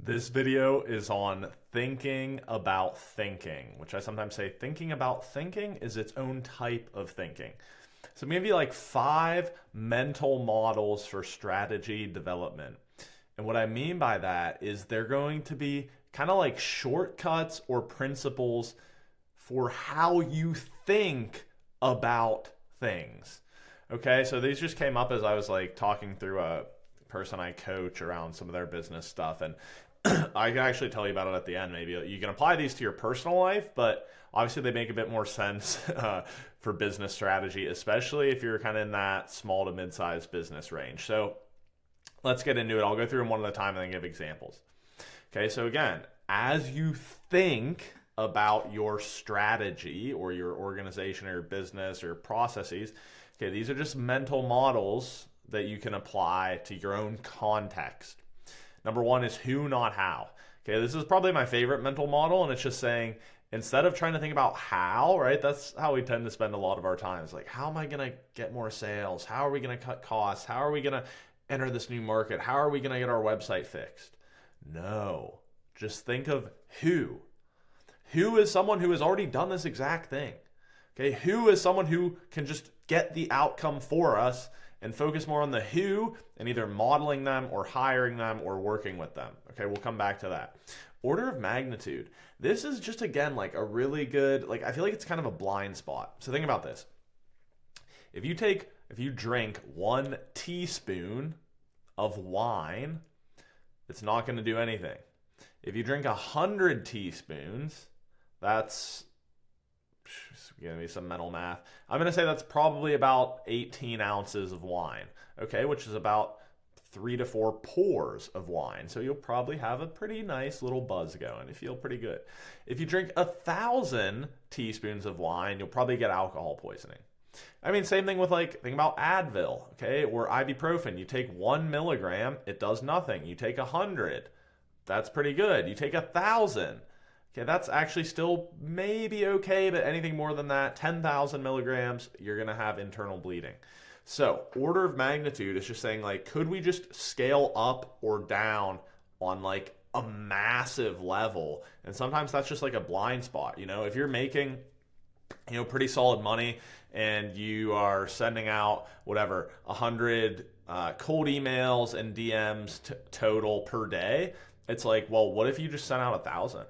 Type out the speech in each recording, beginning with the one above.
This video is on thinking about thinking, which I sometimes say thinking about thinking is its own type of thinking. So I'm going to give you like 5 mental models for strategy development. And what I mean by that is they're going to be kind of like shortcuts or principles for how you think about things. Okay, so these just came up as I was like talking through a person I coach around some of their business stuff, and I can actually tell you about it at the end. Maybe you can apply these to your personal life, but obviously they make a bit more sense for business strategy, especially if you're kind of in that small to mid-sized business range. So let's get into it. I'll go through them one at a time and then give examples. Okay, so again, as you think about your strategy or your organization or your business or processes, okay, these are just mental models that you can apply to your own context. Number 1 is who, not how. Okay, this is probably my favorite mental model, and it's just saying, instead of trying to think about how, right? That's how we tend to spend a lot of our time. It's like, how am I going to get more sales? How are we going to cut costs? How are we going to enter this new market? How are we going to get our website fixed? No, just think of who. Who is someone who has already done this exact thing? Okay, who is someone who can just get the outcome for us, and focus more on the who and either modeling them or hiring them or working with them. Okay, we'll come back to that. Order of magnitude. This is just, again, like a really good, like I feel like it's kind of a blind spot. So think about this. If you drink 1 teaspoon of wine, it's not going to do anything. If you drink 100 teaspoons, that's going to be some mental math. I'm going to say that's probably about 18 ounces of wine, okay, which is about 3 to 4 pours of wine. So you'll probably have a pretty nice little buzz going. You feel pretty good. If you drink 1,000 teaspoons of wine, you'll probably get alcohol poisoning. I mean, same thing with think about Advil, okay, or ibuprofen. You take 1 milligram, it does nothing. You take 100, that's pretty good. You take 1,000. Okay, that's actually still maybe okay, but anything more than that, 10,000 milligrams, you're going to have internal bleeding. So order of magnitude is just saying, like, could we just scale up or down on like a massive level? And sometimes that's just like a blind spot. You know, if you're making, pretty solid money and you are sending out whatever, 100 cold emails and DMs total per day, it's like, well, what if you just sent out 1,000?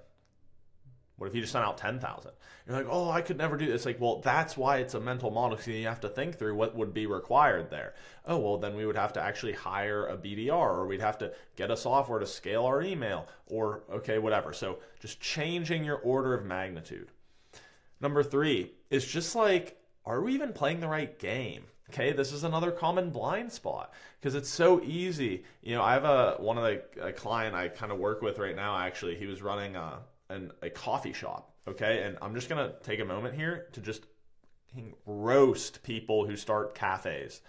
What if you just sent out 10,000? You're like, oh, I could never do this. Like, well, that's why it's a mental model. So you have to think through what would be required there. Oh, well, then we would have to actually hire a BDR, or we'd have to get a software to scale our email, or okay, whatever. So just changing your order of magnitude. Number 3 is just like, are we even playing the right game? Okay, this is another common blind spot because it's so easy. I have a client I kind of work with right now. Actually, he was running a coffee shop, okay? And I'm just going to take a moment here to just roast people who start cafes.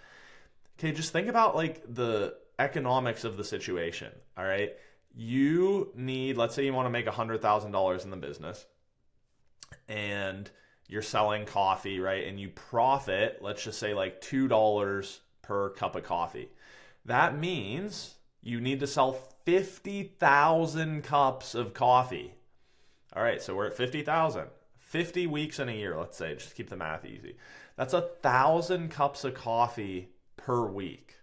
Okay, just think about like the economics of the situation, all right? You need, let's say you want to make $100,000 in the business and you're selling coffee, right? And you profit, let's just say like $2 per cup of coffee. That means you need to sell 50,000 cups of coffee. All right, so we're at 50,000. 50 weeks in a year, let's say, just keep the math easy. That's 1,000 cups of coffee per week,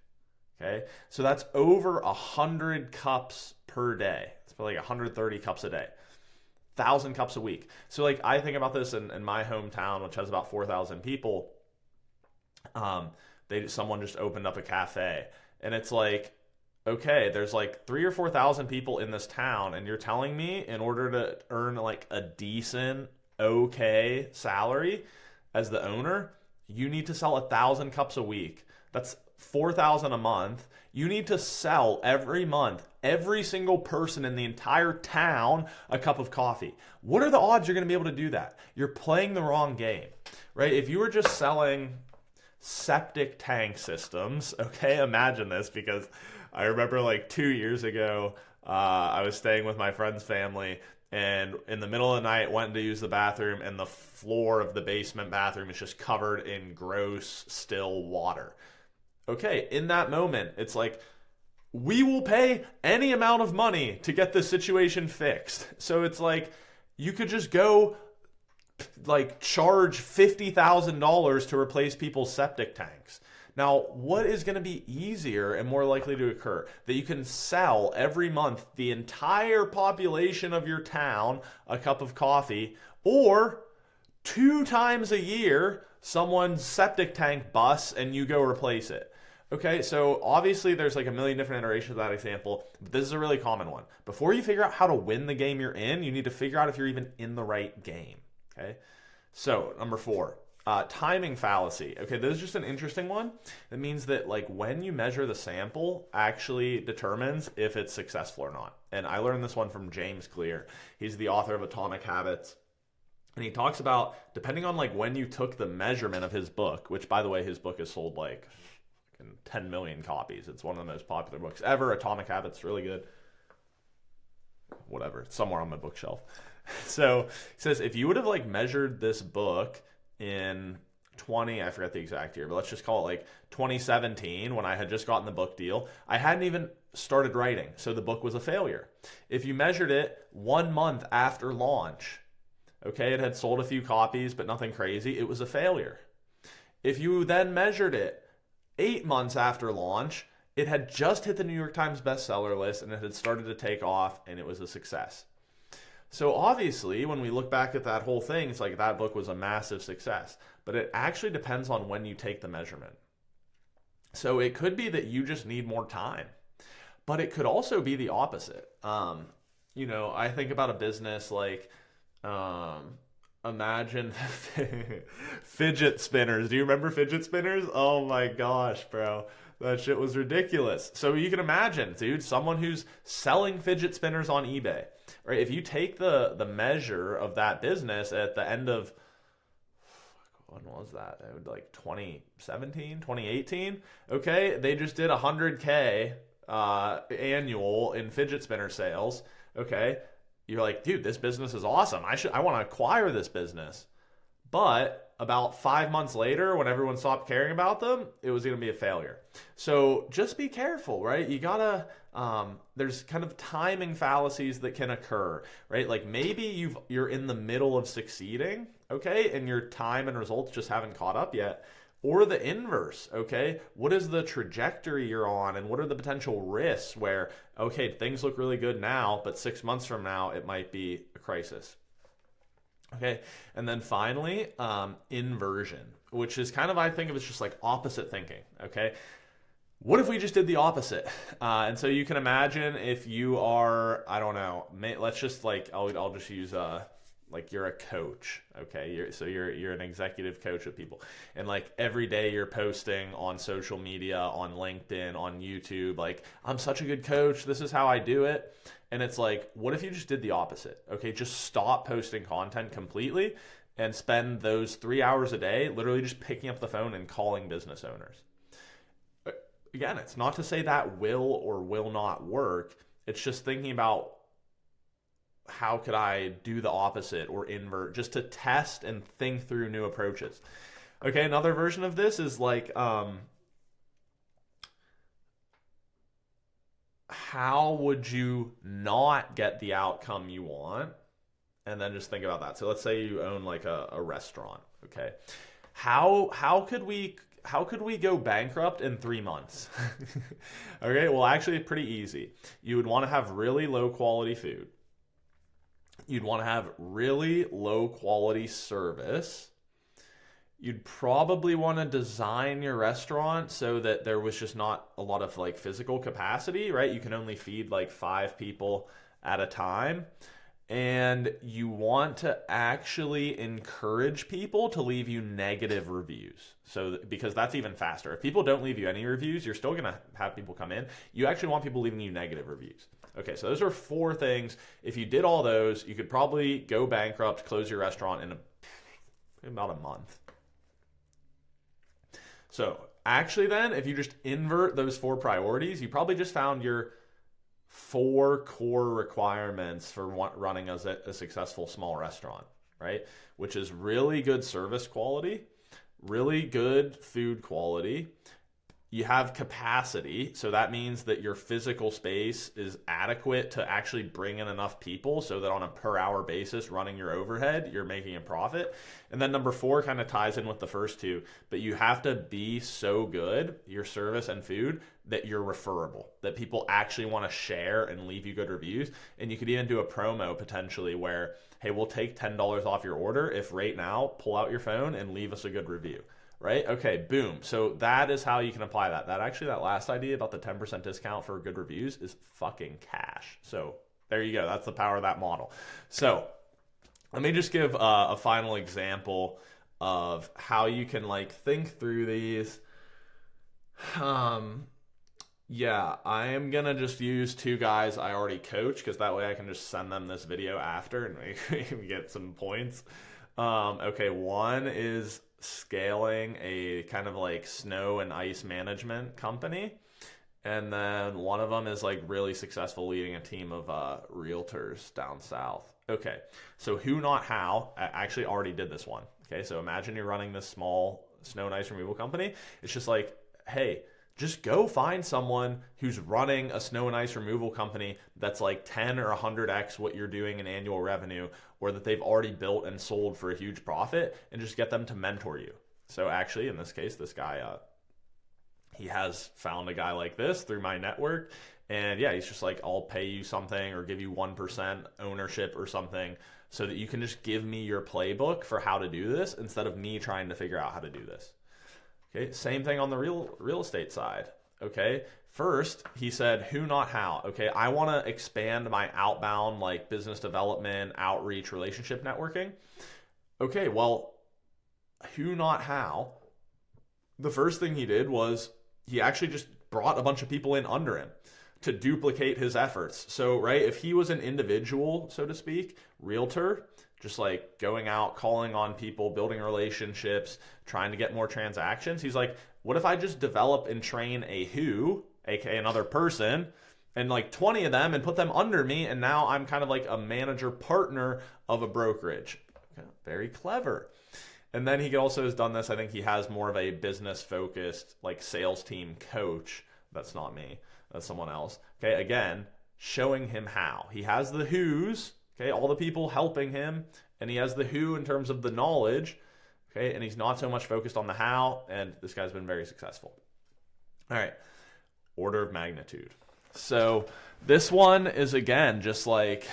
okay? So that's over 100 cups per day. It's probably like 130 cups a day. 1,000 cups a week. So like I think about this in my hometown, which has about 4,000 people. Someone just opened up a cafe, and it's like, okay, there's like 3,000 or 4,000 people in this town, and you're telling me in order to earn like a decent, okay salary as the owner, you need to sell 1,000 cups a week. That's 4,000 a month. You need to sell every month, every single person in the entire town, a cup of coffee. What are the odds you're going to be able to do that? You're playing the wrong game, right? If you were just selling septic tank systems, okay, imagine this, because I remember like 2 years ago, I was staying with my friend's family, and in the middle of the night went to use the bathroom, and the floor of the basement bathroom is just covered in gross, still water. Okay, in that moment, it's like, we will pay any amount of money to get this situation fixed. So it's like you could just go like charge $50,000 to replace people's septic tanks. Now, what is going to be easier and more likely to occur? That you can sell every month the entire population of your town a cup of coffee, or 2 times a year someone's septic tank busts and you go replace it. Okay, so obviously there's like a million different iterations of that example, but this is a really common one. Before you figure out how to win the game you're in, you need to figure out if you're even in the right game. Okay, so number 4. Timing fallacy. Okay, this is just an interesting one. It means that like when you measure the sample actually determines if it's successful or not. And I learned this one from James Clear. He's the author of Atomic Habits. And he talks about, depending on like when you took the measurement of his book, which by the way, his book has sold like 10 million copies. It's one of the most popular books ever. Atomic Habits, really good. Whatever, it's somewhere on my bookshelf. So he says, if you would have like measured this book in I forget the exact year, but let's just call it like 2017, when I had just gotten the book deal, I hadn't even started writing, so the book was a failure. If you measured it 1 month after launch, okay, it had sold a few copies, but nothing crazy, it was a failure. If you then measured it 8 months after launch, it had just hit the New York Times bestseller list and it had started to take off and it was a success. So obviously, when we look back at that whole thing, it's like that book was a massive success. But it actually depends on when you take the measurement. So it could be that you just need more time. But it could also be the opposite. I think about a business like, imagine fidget spinners. Do you remember fidget spinners? Oh my gosh, bro. That shit was ridiculous. So you can imagine, dude, someone who's selling fidget spinners on eBay, right? If you take the measure of that business at the end of, when was that? It was like 2017, 2018. Okay, they just did 100K annual in fidget spinner sales. Okay, you're like, dude, this business is awesome. I want to acquire this business. But about 5 months later, when everyone stopped caring about them, it was going to be a failure. So just be careful, right? You gotta, there's kind of timing fallacies that can occur, right? Like maybe you're in the middle of succeeding, okay? And your time and results just haven't caught up yet. Or the inverse, okay? What is the trajectory you're on and what are the potential risks where, okay, things look really good now, but 6 months from now, it might be a crisis. Okay, and then finally, inversion, which is kind of, I think of as just like opposite thinking, okay? What if we just did the opposite? And so you can imagine if you are, I don't know, let's just like, I'll just use like you're a coach, okay? You're an executive coach with people. And like every day you're posting on social media, on LinkedIn, on YouTube, like, I'm such a good coach, this is how I do it. And it's like, what if you just did the opposite? Okay, just stop posting content completely and spend those 3 hours a day literally just picking up the phone and calling business owners. Again, it's not to say that will or will not work. It's just thinking about how could I do the opposite or invert, just to test and think through new approaches. Okay, another version of this is like, how would you not get the outcome you want? And then just think about that. So let's say you own like a restaurant, okay? How could we go bankrupt in 3 months? Okay, well actually pretty easy. You would want to have really low quality food. You'd want to have really low quality service. You'd probably want to design your restaurant so that there was just not a lot of like physical capacity, right? You can only feed like 5 people at a time. And you want to actually encourage people to leave you negative reviews. So because that's even faster. If people don't leave you any reviews, you're still going to have people come in. You actually want people leaving you negative reviews. Okay, so those are 4 things. If you did all those, you could probably go bankrupt, close your restaurant in about a month. So actually then, if you just invert those 4 priorities, you probably just found your 4 core requirements for running a successful small restaurant, right? Which is really good service quality, really good food quality. you have capacity. So that means that your physical space is adequate to actually bring in enough people so that on a per hour basis running your overhead, you're making a profit. And then number 4 kind of ties in with the first 2, but you have to be so good, your service and food, that you're referable, that people actually want to share and leave you good reviews. And you could even do a promo potentially where, hey, we'll take $10 off your order if right now, pull out your phone and leave us a good review. Right? Okay, boom. So that is how you can apply that. That last idea about the 10% discount for good reviews is fucking cash. So there you go. That's the power of that model. So let me just give a final example of how you can like think through these. Yeah, I am going to just use 2 guys I already coach because that way I can just send them this video after and we get some points. Okay, one is scaling a kind of like snow and ice management company. And then one of them is like really successful leading a team of realtors down south. Okay, so who, not how. I actually already did this one. Okay, so imagine you're running this small snow and ice removal company. It's just like, hey, just go find someone who's running a snow and ice removal company that's like 10 or 100x what you're doing in annual revenue, or that they've already built and sold for a huge profit, and just get them to mentor you. So actually, in this case, this guy, he has found a guy like this through my network. And yeah, he's just like, I'll pay you something or give you 1% ownership or something so that you can just give me your playbook for how to do this instead of me trying to figure out how to do this. Okay, same thing on the real estate side. Okay, first he said who, not how. Okay, I want to expand my outbound like business development, outreach, relationship networking. Okay, well, who, not how. The first thing he did was he actually just brought a bunch of people in under him to duplicate his efforts. So, right, if he was an individual, so to speak, realtor, just like going out, calling on people, building relationships, trying to get more transactions. He's like, what if I just develop and train a who, aka another person, and like 20 of them and put them under me, and now I'm kind of like a manager partner of a brokerage. Okay, very clever. And then he also has done this. I think he has more of a business focused like sales team coach. That's not me. That's someone else. Okay, again, showing him how. He has the who's. Okay, all the people helping him, and he has the who in terms of the knowledge, okay, and he's not so much focused on the how, and this guy's been very successful. All right, order of magnitude. So this one is, again, just like,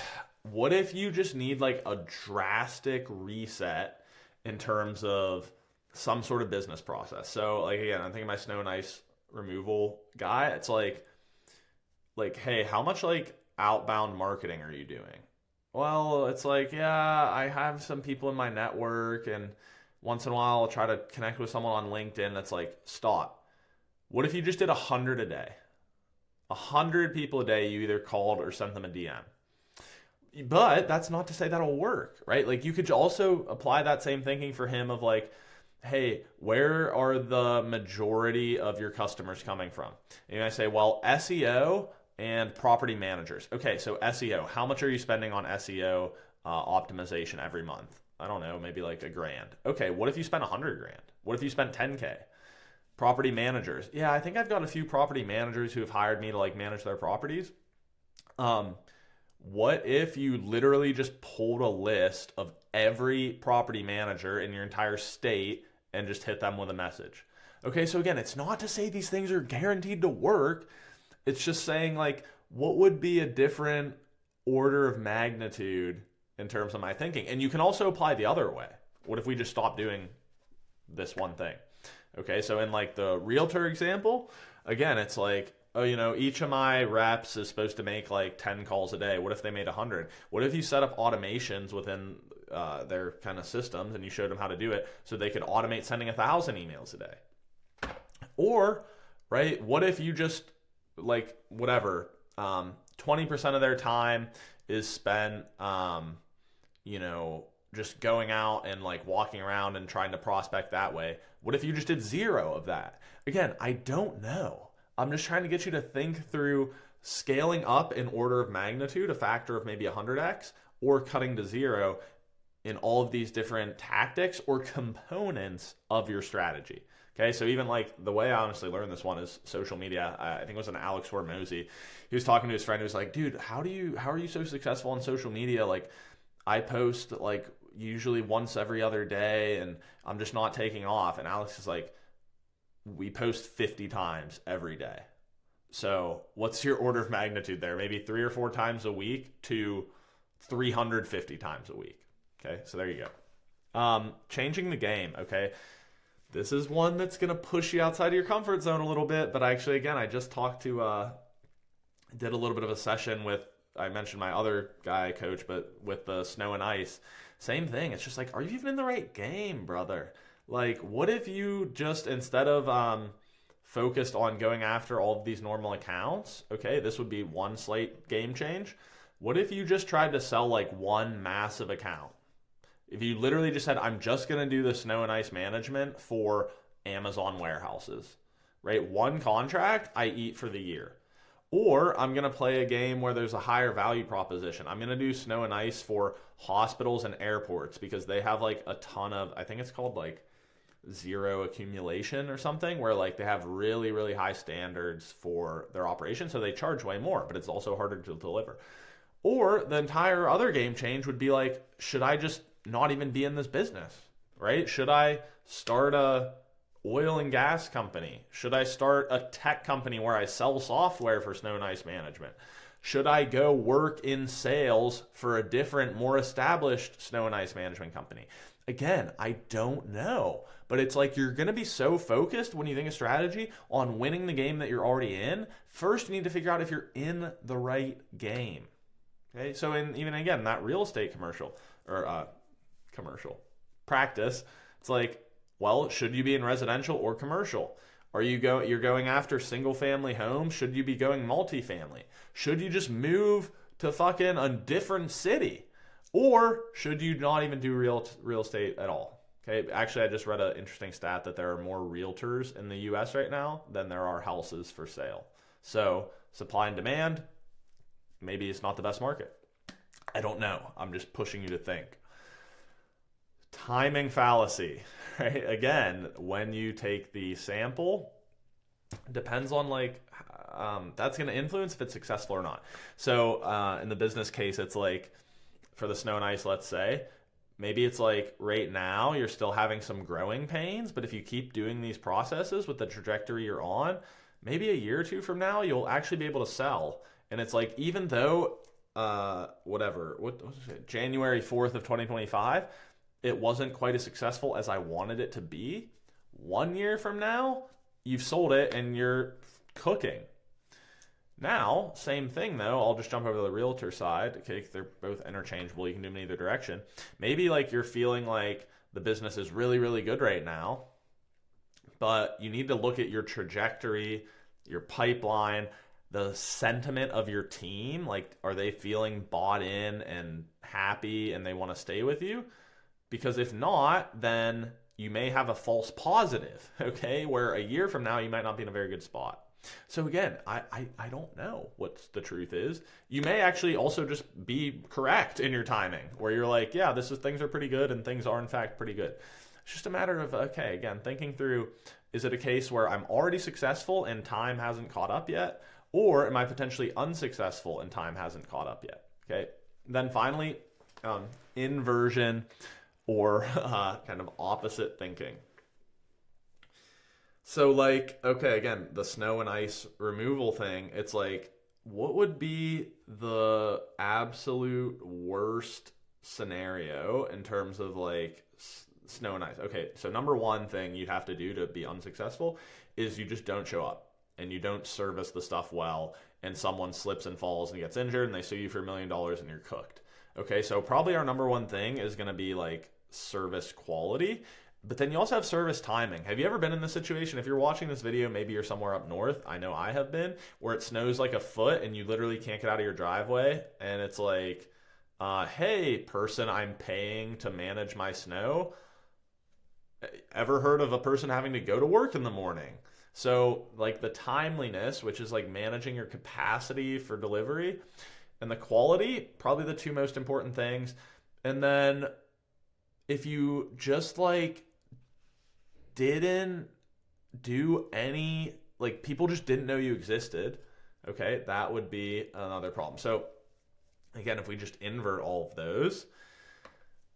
what if you just need like a drastic reset in terms of some sort of business process? So like, again, I'm thinking my snow and ice removal guy, it's like, hey, how much like outbound marketing are you doing? Well, it's like, yeah, I have some people in my network, and once in a while I'll try to connect with someone on LinkedIn. That's like, stop. What if you just did 100 a day? 100 people a day you either called or sent them a DM. But that's not to say that'll work, right? Like, you could also apply that same thinking for him of like, hey, where are the majority of your customers coming from? And I say, well, SEO and property managers. Okay, so SEO, how much are you spending on SEO optimization every month? I don't know, maybe like $1,000. Okay, what if you spent $100,000? What if you spent $10K? Property managers. Yeah, I think I've got a few property managers who have hired me to like manage their properties. What if you literally just pulled a list of every property manager in your entire state and just hit them with a message? Okay, so again, it's not to say these things are guaranteed to work. It's just saying like, what would be a different order of magnitude in terms of my thinking? And you can also apply the other way. What if we just stop doing this one thing? Okay, so in like the realtor example, again, it's like, oh, you know, each of my reps is supposed to make like 10 calls a day. What if they made 100? What if you set up automations within their kind of systems and you showed them how to do it so they could automate sending 1,000 emails a day? Or, right, what if you just like whatever, 20% of their time is spent, you know, just going out and like walking around and trying to prospect that way. What if you just did 0 of that? Again, I don't know. I'm just trying to get you to think through scaling up in order of magnitude, a factor of maybe 100x, or cutting to 0 in all of these different tactics or components of your strategy. Okay, so even like the way I honestly learned this one is social media. I think it was an Alex Hormozy. He was talking to his friend who was like, dude, how are you so successful on social media? Like, I post like usually once every other day and I'm just not taking off. And Alex is like, we post 50 times every day. So what's your order of magnitude there? Maybe 3 or 4 times a week to 350 times a week. Okay, so there you go. Changing the game, okay? This is one that's going to push you outside of your comfort zone a little bit, but actually, again, I just talked to, did a little bit of a session with, I mentioned my other guy coach, but with the snow and ice, same thing. It's just like, are you even in the right game, brother? Like, what if you just, instead of focused on going after all of these normal accounts, okay, this would be one slight game change. What if you just tried to sell like one massive account? If you literally just said, I'm just going to do the snow and ice management for Amazon warehouses, right? One contract I eat for the year. Or I'm going to play a game where there's a higher value proposition. I'm going to do snow and ice for hospitals and airports because they have like a ton of, I think it's called like zero accumulation or something, where like they have really, really high standards for their operation. So they charge way more, but it's also harder to deliver. Or the entire other game change would be like, should I just not even be in this business, right? Should I start a oil and gas company? Should I start a tech company where I sell software for snow and ice management? Should I go work in sales for a different, more established snow and ice management company? Again, I don't know, but it's like you're going to be so focused when you think of strategy on winning the game that you're already in. First, you need to figure out if you're in the right game. Okay, so even again, that real estate commercial practice, it's like, well, should you be in residential or commercial? You're going after single family homes? Should you be going multifamily? Should you just move to fucking a different city? Or should you not even do real estate at all? Okay, actually, I just read an interesting stat that there are more realtors in the US right now than there are houses for sale. So supply and demand, maybe it's not the best market. I don't know. I'm just pushing you to think. Timing fallacy, right? Again, when you take the sample, depends on like, that's going to influence if it's successful or not. So in the business case, it's like for the snow and ice, let's say, maybe it's like right now you're still having some growing pains, but if you keep doing these processes with the trajectory you're on, maybe a year or two from now, you'll actually be able to sell. And it's like, even though, January 4th of 2025, it wasn't quite as successful as I wanted it to be. 1 year from now, you've sold it and you're cooking. Now, same thing though, I'll just jump over to the realtor side. Okay, they're both interchangeable. You can do them in either direction. Maybe like you're feeling like the business is really, really good right now, but you need to look at your trajectory, your pipeline, the sentiment of your team. Like, are they feeling bought in and happy and they want to stay with you? Because if not, then you may have a false positive, okay, where a year from now you might not be in a very good spot. So again, I don't know what the truth is. You may actually also just be correct in your timing, where you're like, yeah, things are pretty good and things are in fact pretty good. It's just a matter of, okay, again, thinking through, is it a case where I'm already successful and time hasn't caught up yet? Or am I potentially unsuccessful and time hasn't caught up yet? Okay. Then finally, inversion, or kind of opposite thinking. So like, okay, again, the snow and ice removal thing, it's like, what would be the absolute worst scenario in terms of like snow and ice? Okay, so number one thing you'd have to do to be unsuccessful is you just don't show up and you don't service the stuff well, and someone slips and falls and gets injured and they sue you for $1 million and you're cooked. Okay, so probably our number one thing is going to be like service quality. But then you also have service timing. Have you ever been in this situation? If you're watching this video, maybe you're somewhere up north. I know I have been, where it snows like a foot and you literally can't get out of your driveway. And it's like, hey, person I'm paying to manage my snow, ever heard of a person having to go to work in the morning? So like the timeliness, which is like managing your capacity for delivery, and the quality, probably the two most important things. And then if you just like didn't do any, like, people just didn't know you existed, okay, that would be another problem. So again, if we just invert all of those,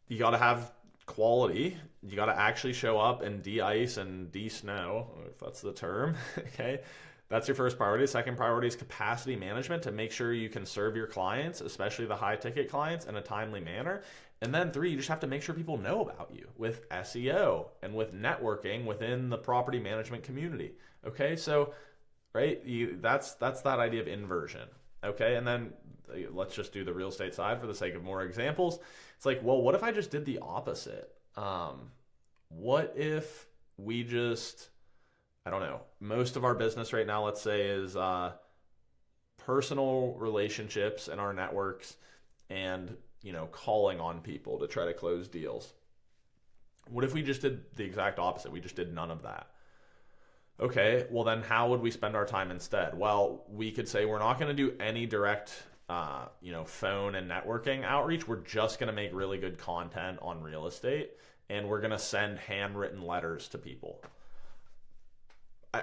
you got to have quality. You got to actually show up and de-ice and de-snow, if that's the term, okay? That's your first priority. Second priority is capacity management to make sure you can serve your clients, especially the high ticket clients, in a timely manner. And then 3, you just have to make sure people know about you with SEO and with networking within the property management community. Okay, so right, that's that idea of inversion. Okay, and then let's just do the real estate side for the sake of more examples. It's like, well, what if I just did the opposite? What if we just, I don't know, most of our business right now, let's say, is personal relationships in our networks and, you know, calling on people to try to close deals. What if we just did the exact opposite? We just did none of that. Okay, well then how would we spend our time instead? Well, we could say we're not going to do any direct phone and networking outreach. We're just going to make really good content on real estate, and we're going to send handwritten letters to people.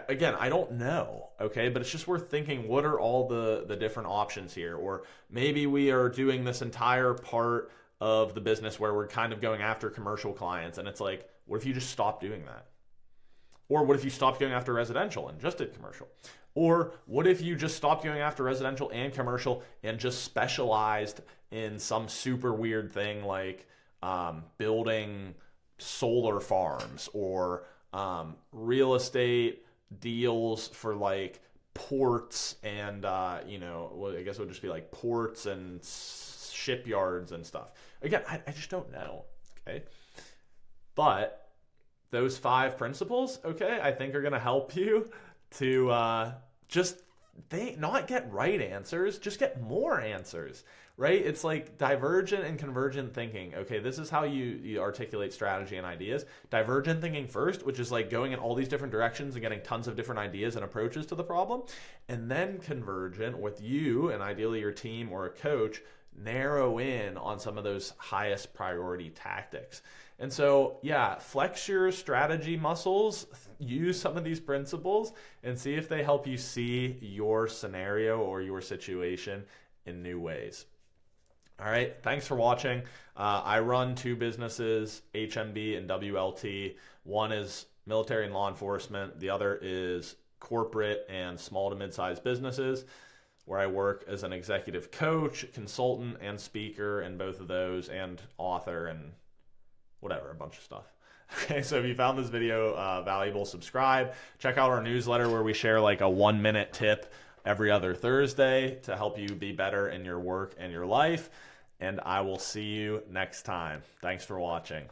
Again, I don't know, okay, but it's just worth thinking, what are all the different options here? Or maybe we are doing this entire part of the business where we're kind of going after commercial clients, and it's like, what if you just stop doing that? Or what if you stopped going after residential and just did commercial? Or what if you just stopped going after residential and commercial and just specialized in some super weird thing like building solar farms or real estate deals for like ports and, I guess it would just be like ports and shipyards and stuff. Again, I just don't know, okay? But those 5 principles, okay, I think are going to help you to not get right answers, just get more answers, right? It's like divergent and convergent thinking. Okay, this is how you articulate strategy and ideas. Divergent thinking first, which is like going in all these different directions and getting tons of different ideas and approaches to the problem. And then convergent with you and ideally your team or a coach, narrow in on some of those highest priority tactics. And so, yeah, flex your strategy muscles, use some of these principles, and see if they help you see your scenario or your situation in new ways. All right, thanks for watching. I run 2 businesses, HMB and WLT. One is military and law enforcement. The other is corporate and small to mid-sized businesses, where I work as an executive coach, consultant, and speaker in both of those, and author and whatever, a bunch of stuff. Okay, so if you found this video valuable, subscribe. Check out our newsletter where we share like a 1-minute tip every other Thursday to help you be better in your work and your life. And I will see you next time. Thanks for watching.